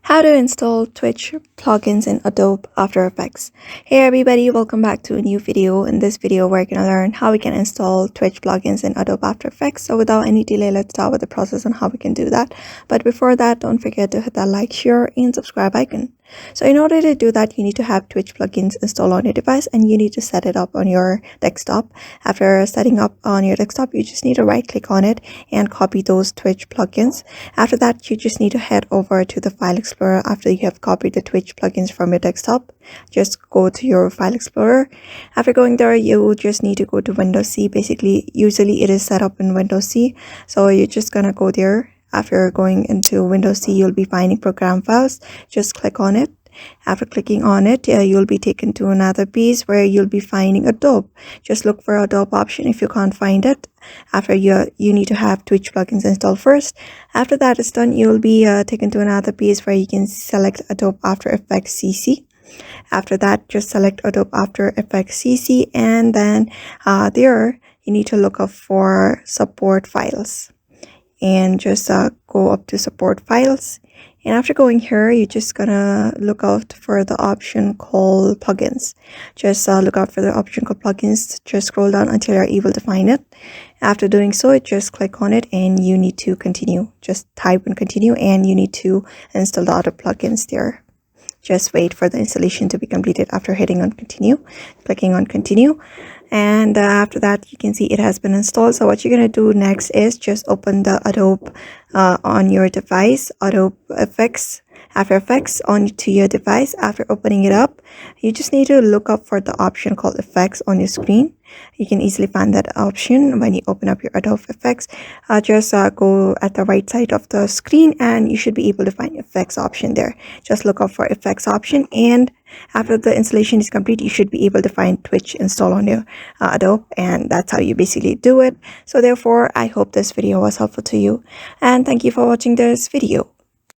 How to install Twitch plugins in Adobe After Effects. Hey everybody, welcome back to a new video. In this video, we're going to learn how we can install Twitch plugins in Adobe After Effects. So without any delay, let's start with the process on how we can do that. But before that, don't forget to hit that like, share, and subscribe icon. So in order to do that, you need to have Twitch plugins installed on your device and you need to set it up on your desktop. After setting up on your desktop, you just need to right click on it and copy those Twitch plugins. After that, you just need to head over to the File Explorer. After you have copied the Twitch plugins from your desktop, just go to your File Explorer. After going there, you just need to go to Windows C. Basically, usually it is set up in Windows C. So you're just gonna go there. After going into Windows C, you'll be finding program files. Just click on it. After clicking on it, you'll be taken to another page where you'll be finding Adobe. Just look for Adobe option if you can't find it. After you need to have Twitch plugins installed first. After that is done, you'll be taken to another page where you can select Adobe After Effects CC. After that, just select Adobe After Effects CC, and then there you need to look up for support files. And just go up to support files, and after going here, you're just gonna look out for the option called plugins. Just look out for the option called plugins. Just scroll down until you're able to find it. After doing so, just click on it and you need to continue. Just type and continue, and you need to install the other plugins there. Just wait for the installation to be completed after hitting on continue, clicking on continue. And after that, you can see it has been installed. So what you're going to do next is just open the Adobe on your device, Adobe Effects, After Effects onto your device. After opening it up, you just need to look up for the option called Effects on your screen. You can easily find that option when you open up your Adobe Effects. Just go at the right side of the screen and you should be able to find Effects option there. Just look up for Effects option, and after the installation is complete, you should be able to find Twitch installed on your Adobe, and that's how you basically do it. So therefore, I hope this video was helpful to you, and thank you for watching this video.